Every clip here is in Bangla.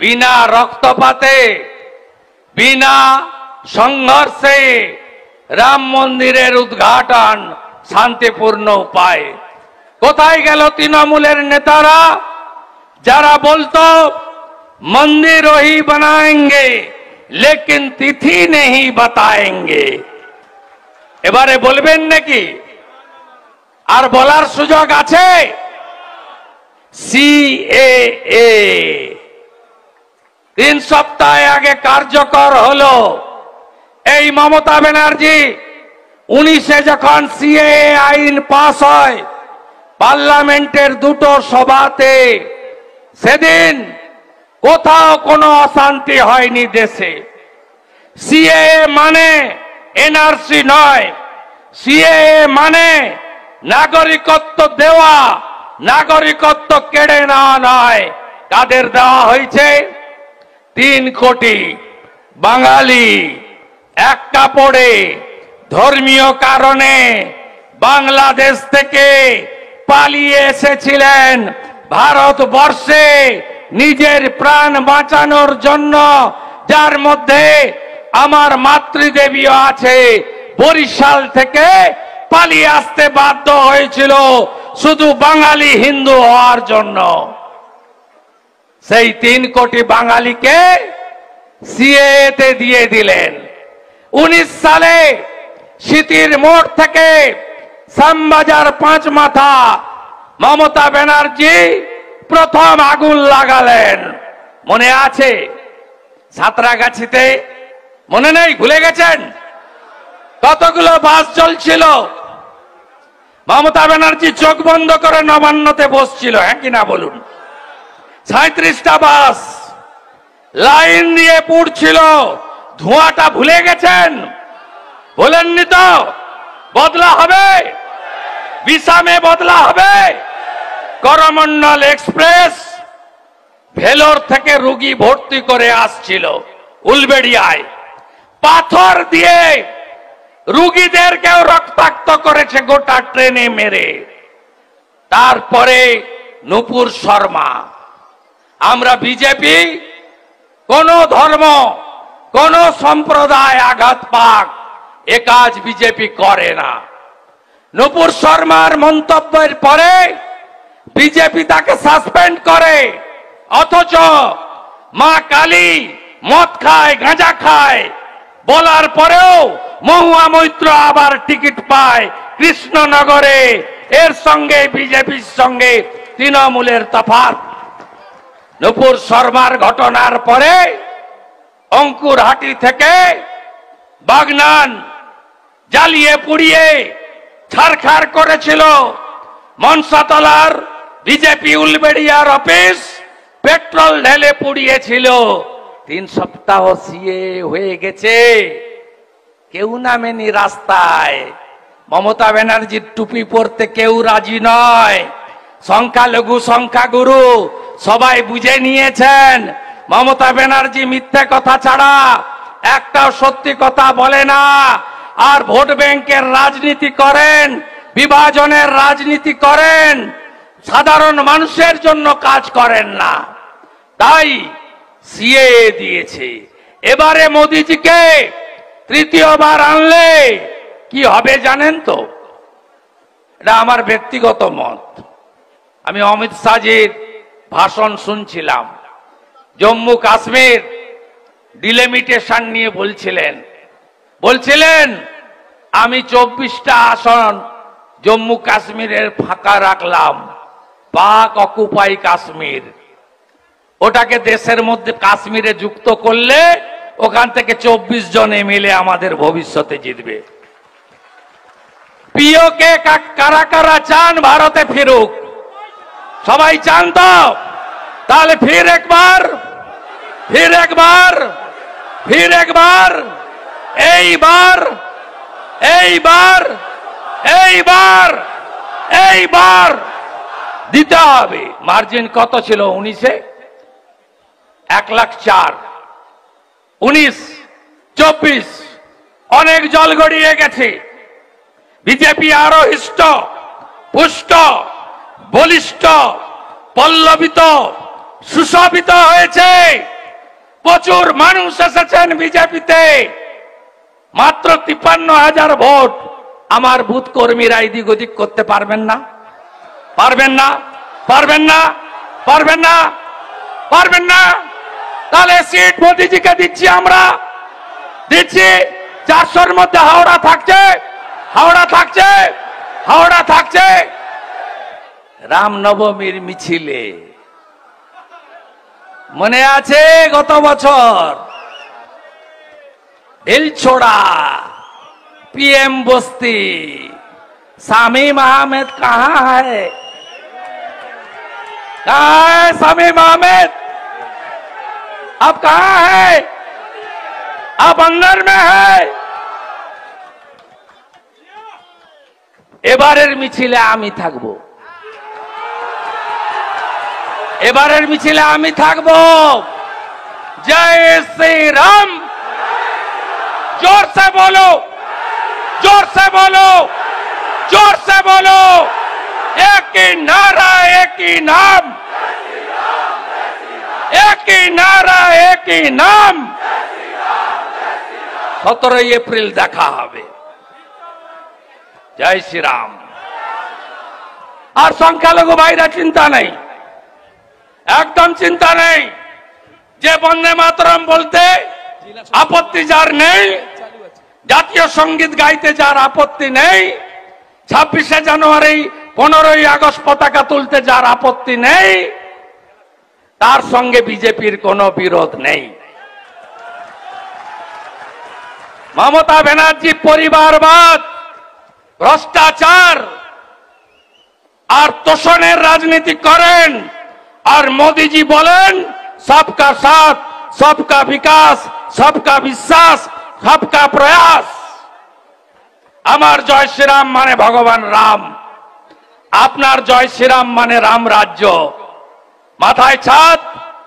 বিনা রক্তপাতে বিনা সংঘর্ষে রাম মন্দিরের উদ্ঘাটন শান্তিপূর্ণ উপায়। কোথায় গেল তৃণমূলের নেতারা যারা বলতো मंदिर वही बनाएंगे लेकिन तिथि नहीं बताएंगे? এবারে বলবেন নাকি? আর বলার সুযোগ আছে? সিএএ 3 সপ্তাহ আগে কার্যকর হলো। এই মমতা ব্যানার্জি 19-এ যখন সিএএ আইন পাস হয় পার্লামেন্টের দুটো সভাতে, সেদিন কোথাও কোনো অশান্তি হয়নি দেশে। সিএএ মানে এনআরসি নয়, সিএএ মানে নাগরিকত্ব দেওয়া, নাগরিকত্ব কেড়ে নেওয়া নয়। কাদের দেওয়া হয়েছে? 3 কোটি বাঙালি এক কাপড়ে ধর্মীয় কারণে বাংলাদেশ থেকে পালিয়ে এসেছিলেন ভারতবর্ষে নিজের প্রাণ বাঁচানোর জন্য, যার মধ্যে আমার মাতৃদেবীও আছে। বরিশাল থেকে পালিয়ে আসতে বাধ্য হয়েছিল শুধু বাঙালি হিন্দু হওয়ার জন্য। সেই 3 কোটি বাঙালিকে সিএএতে দিয়ে দিলেন। 19 সালে সিটির মোড় থেকে শ্যামবাজার 5 মাথা মমতা ব্যানার্জি প্রথম আগুন লাগালেন। মনে আছে? সাঁতরাগাছিতে মনে নেই? ভুলে গেছেন? কতগুলো বাস চলছিল, মমতা ব্যানার্জি চোখ বন্ধ করে নবান্নতে বসছিল, হ্যাঁ কিনা বলুন? 37টা বাস লাইন দিয়ে পুড়ছিল, ধোঁয়াটা ভুলে গেছেন? বলেননি তো? বদলা হবে, বিসামে বদলা হবে। করমন্ডল এক্সপ্রেস ভেলোর থেকে রোগী ভর্তি করে আসছিল উলবেড়িয়ায়, পাথর দিয়ে রোগীদেরকেও রক্তাক্ত করেছে গোটা ট্রেনে মেরে। তারপরে নূপুর শর্মা। আমরা বিজেপি কোন ধর্ম কোন সম্প্রদায় আঘাত পাক এ কাজ বিজেপি করে না। নূপুর শর্মার মন্তব্যের পরে বিজেপি তাকে সাসপেন্ড করে, অথচ মা কালী মদ খায়, গাঁজা খায় বলার পরেও মহুয়া মৈত্র আবার টিকিট পায় কৃষ্ণনগরে। এর সঙ্গে বিজেপির সঙ্গে তৃণমূলের তফাৎ। নূপুর শর্মার ঘটনার পরে অঙ্কুরহাটি থেকে বাগনান জ্বালিয়ে পুড়িয়ে ছারখার করেছিল। মনসাতলার বিজেপি উলবেড়িয়ার অফিস পেট্রোল ঢেলে পুড়িয়েছিল। 3 সপ্তাহ সিএ হয়ে গেছে, কেউ নামেনি রাস্তায়। মমতা ব্যানার্জির টুপি পরতে কেউ রাজি নয়। সংখ্যালঘু সংখ্যাগুরু সবাই বুঝে নিয়েছেন মমতা ব্যানার্জি মিথ্যে কথা ছাড়া একটাও সত্যি কথা বলে না। আর ভোট ব্যাংকের রাজনীতি করেন, বিভাজনের রাজনীতি করেন, সাধারণ মানুষের জন্য কাজ করেন না। তাই সিএএ দিয়েছে। এবারে মোদিজিকে তৃতীয়বার আনলে কি হবে জানেন তো? এটা আমার ব্যক্তিগত মত। আমি অমিত শাহজির ভাষণ শুনছিলাম, জম্মু কাশ্মীর ডিলিমিটেশন নিয়ে বলছিলেন আমি 24টা আসন জম্মু কাশ্মীরের ফাঁকা রাখলাম, পাক অকুপাই কাশ্মীর। ওটাকে দেশের মধ্যে কাশ্মীরে যুক্ত করলে ওখান থেকে 24 জন এমএলএ আমাদের ভবিষ্যতে জিতবে। পিওকে কারা কারা চান ভারতে ফিরুক? সবাই চান তো? তাহলে ফির একবার এইবার দিতে হবে। মার্জিন কত ছিল 19-এ? 1,04,000। 19, 24 অনেক জল গড়িয়ে গেছে। বিজেপি আরো হৃষ্ট পুষ্ট বলিষ্ঠ পল্লবিত সুশোভিত হয়েছে, প্রচুর মানুষ এসেছেন বিজেপিতে। মাত্র 53,000 ভোট। আমার বুথ কর্মীরা এদিক ওদিক করতে পারবেন না? পারবেন না? পারবেন না? পারবেন না? পারবেন না? তাহলে সিট মোদিজিকে দিচ্ছি, আমরা দিচ্ছি। 400-র মধ্যে হাওড়া থাকছে, হাওড়া থাকছে, হাওড়া থাকছে। রামনবমীর মিছিলে মনে আছে গত বছর বেলছোড়া पीएम बस्ती शामीम अहमद कहाँ है? कहाँ है शामीम अहमद? अब कहाँ है? अब अंदर में है। এবারের মিছিলে আমি থাকবো, এবারের মিছিলে আমি থাকবো। জয় শ্রী রাম। जोर से बोलो, जोर से बोलो, जोर से बोलो। एक ही नारा, एक ही नाम, एक ही नारा, एक ही नाम। 17 এপ্রিল দেখা হবে। জয় শ্রীরাম। আর সংখ্যালঘু ভাইরা চিন্তা নেই, একদম চিন্তা নেই। যে বন্দে মাতরম বলতে আপত্তি যার নেই, জাতীয় সঙ্গীত গাইতে যার আপত্তি নেই, 26শে জানুয়ারি 15ই আগস্ট পতাকা তুলতে যার আপত্তি নেই, তার সঙ্গে বিজেপির কোনো বিরোধ নেই। মমতা ব্যানার্জি পরিবারবাদ, ভ্রষ্টাচার আর তোষণের রাজনীতি করেন, আর মোদিজি বলেন सबका साथ, सबका विकास, सबका विश्वास, सबका प्रयास। আমার জয় শ্রীরাম মানে ভগবান রাম, আপনার জয় শ্রীরাম মানে রাম রাজ্য। মাথায় ছাদ,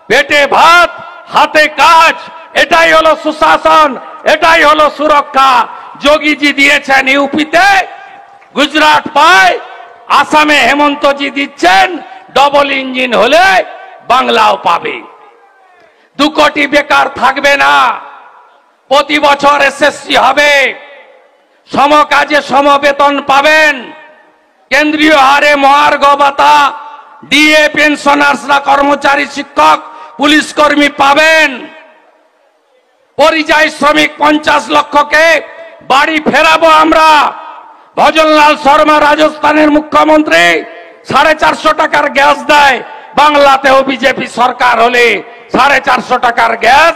পেটে ভাত, হাতে কাজ, এটাই হলো সুশাসন, এটাই হলো সুরক্ষা। যোগীজি দিয়েছেন ইউপিতে, গুজরাট পায়, আসামে হেমন্তজি দিচ্ছেন, ডবল ইঞ্জিন হলে বাংলাও পাবে। 2 কোটি বেকার থাকবে না, প্রতি বছর এসএসসি হবে, সমকাজে সমবেতন পাবেন, কেন্দ্রীয় হারে মহার্ঘ ভাতা, ডিএ পেনশনার্সরা, কর্মচারী, শিক্ষক, পুলিশ কর্মী পাবেন। পরিযায়ী শ্রমিক 50 লক্ষকে বাড়ি ফেরাবো আমরা। ভজনলাল শর্মা রাজস্থানের মুখ্যমন্ত্রী 450 টাকার গ্যাস দেয়, বাংলাতেও বিজেপি সরকার হলে 450 টাকার গ্যাস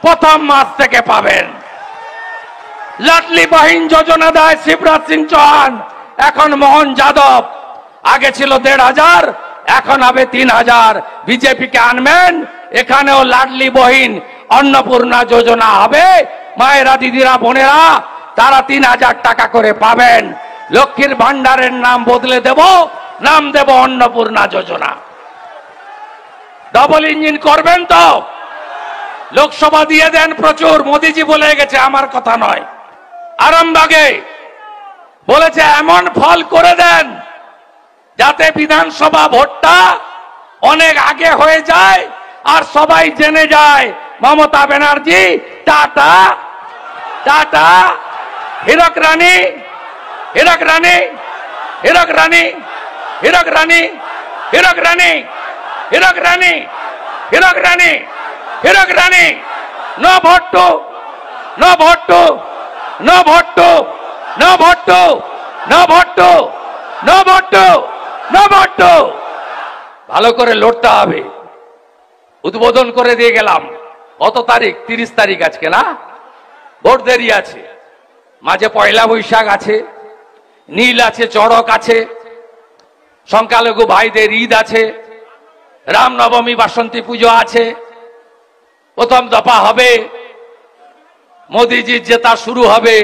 প্রথম মাস থেকে পাবেন। লাডলি বাহিন যোজনা দেয় শিবরাজ সিং চৌহান, এখন মোহন যাদব। আগে ছিল 1500, এখন হবে 3000। বিজেপিকে আনবেন, এখানেও লাডলি বহিন অন্নপূর্ণা যোজনা হবে। মায়েরা, দিদিরা, বোনেরা তারা 3000 টাকা করে পাবেন। লক্ষ্মীর ভান্ডারের নাম বদলে দেব, নাম দেব অন্নপূর্ণা যোজনা। ডবল ইঞ্জিন করবেন তো? লোকসভা দিয়ে দেন প্রচুর, মোদিজি বলে গেছে, আমার কথা নয়। আরামবাগে বলেছে এমন ফল করে দেন যাতে বিধানসভা ভোটটা অনেক আগে হয়ে যায় আর সবাই জেনে যায় Mamata Banerjee tata tata. Hirak Rani, Hirak Rani, Hirak Rani, Hirak Rani, Hirak Rani, Hirak Rani, Hirak Rani, Hirak Rani. No vote to, no vote to, no vote to, no vote to, no vote to, no vote to, no vote to. ভালো করে লড়তে হবে। উদ্বোধন করে দিয়ে গেলাম। কত তারিখ? 30 তারিখ আজকে না? ভোট দেরি আছে, মাঝে পয়লা বৈশাখ আছে, নীল আছে, চড়ক আছে, সংখ্যালঘু ভাইদের ঈদ আছে, রামনবমী, বাসন্তী পুজো আছে। প্রথম দফা হবে, মোদিজির জেতা শুরু হবে,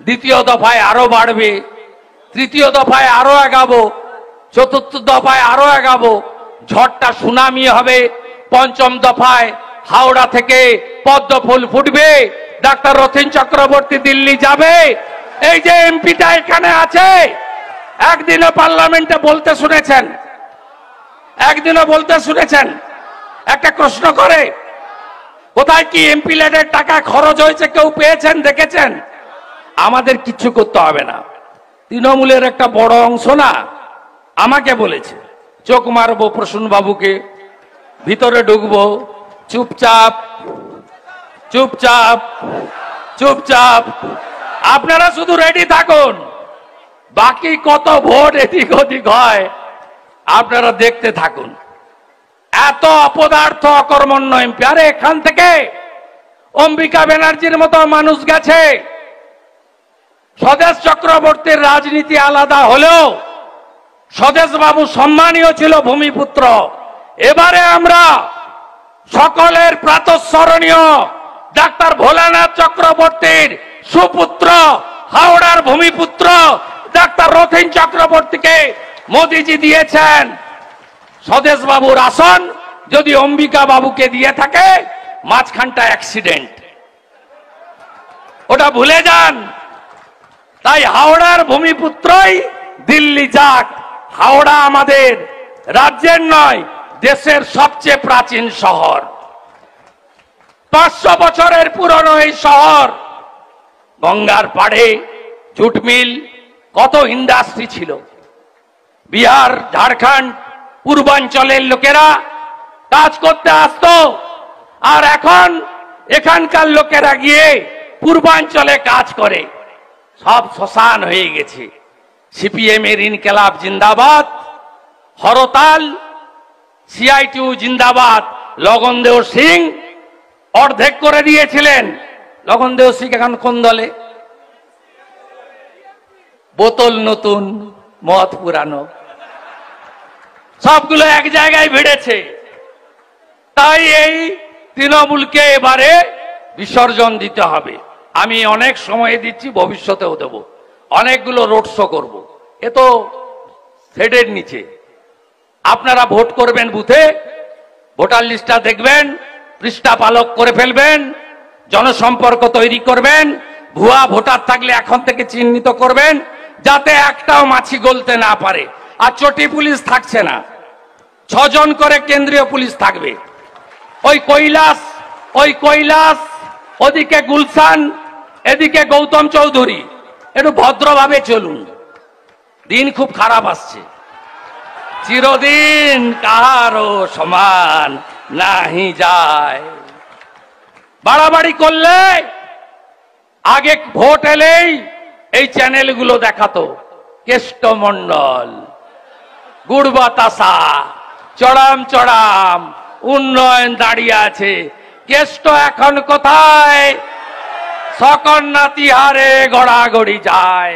দ্বিতীয় দফায় আরো বাড়বে, তৃতীয় দফায় আরো আগাবো, চতুর্থ দফায় আরো আগাবো, ঝড়টা সুনামি হবে। পঞ্চম দফায় হাওড়া থেকে পদ্ম ফুল ফুটবে, ডাক্তার রথীন চক্রবর্তী দিল্লি যাবে। এই যে এমপিটা এখানে আছে, একদিনও পার্লামেন্টে বলতে শুনেছেন? একদিনও বলতে শুনেছেন একটা প্রশ্ন করে, কোথায় কি এমপি ল্যাডের টাকা খরচ হয়েছে কেউ পেয়েছেন, দেখেছেন? আমাদের কিছু করতে হবে না। তৃণমূলের একটা বড় অংশ না আমাকে বলেছে, চোখ মারবো প্রসূন বাবুকে, ভিতরে ঢুকবো, চুপচাপ চুপচাপ চুপচাপ। আপনারা শুধু রেডি থাকুন, বাকি কত ভোট এদিক ওদিক হয় আপনারা দেখতে থাকুন। এত অপদার্থ অকর্মণ্য এমপি। আরে এখান থেকে অম্বিকা ব্যানার্জির মতো মানুষ গেছে। স্বদেশ চক্রবর্তীর রাজনীতি আলাদা হলেও স্বদেশ বাবু সম্মানীয় ছিল, ভূমিপুত্র। এবারে আমরা সকলের প্রাতঃস্মরণীয় ডাক্তার ভোলানাথ চক্রবর্তীর সুপুত্র, হাওড়ার ভূমিপুত্র ডাক্তার রথীন চক্রবর্তীকে মোদিজি দিয়েছেন স্বদেশ বাবুর আসন। যদি অম্বিকা বাবুকে দিয়ে থাকে, মাঝখানটা অ্যাক্সিডেন্ট, ওটা ভুলে যান। তাই হাওড়ার ভূমিপুত্রই দিল্লি যাক। হাওড়া আমাদের রাজ্যের নয়, দেশের সবচেয়ে প্রাচীন শহর। 500 বছরের পুরনো এই শহর। গঙ্গার পাড়ে জুট মিল, কত ইন্ডাস্ট্রি ছিল। বিহার, ঝাড়খণ্ড, পূর্বাঞ্চলের লোকেরা কাজ করতে আসতো, আর এখন এখানকার লোকেরা গিয়ে পূর্বাঞ্চলে কাজ করে। সব শ্মশান হয়ে গেছে। সিপিএম এর ইনকেলাব জিন্দাবাদ, হরতাল, সিআইটিউ জিন্দাবাদ। লগনদেও সিং অর্ধেক করে দিয়েছিলেন। লগনদেও সিং এখন কোন দলে? বোতল নতুন, মদ পুরানো, সবগুলো এক জায়গায় ভিড়েছে। তাই এই তৃণমূলকে এবারে বিসর্জন দিতে হবে। আমি অনেক সময় দিচ্ছি, ভবিষ্যতেও দেব। অনেকগুলো রোড শো করব। এ তো হেডের নিচে। আপনারা ভোট করবেন বুথে, ভোটার লিস্টটা দেখবেন, পৃষ্ঠা পালক করে ফেলবেন, জনসম্পর্ক তৈরি করবেন, ভুয়া ভোটার থাকলে এখন থেকে চিহ্নিত করবেন, যাতে একটাও মাছি গলতে না পারে। আর চটি পুলিশ থাকছে না, 6 জন করে কেন্দ্রীয় পুলিশ থাকবে। ওই কৈলাস, ওদিকে গুলশান, এদিকে গৌতম চৌধুরী। একটু ভদ্রভাবে চলুন, দিন খুব খারাপ আসছে। চিরদিন কারো সমান নাহি যায়। বাড়াবাড়ি করলে আগে ভোট এলেই এই চ্যানেলগুলো দেখাতো, কেষ্টমণ্ডল, গুড় বাতাসা, চড়াম উন্নয়ন দাঁড়িয়ে আছে। কেষ্ট এখন কোথায়? সকন্যা তিহারে গড়াগড়ি যায়।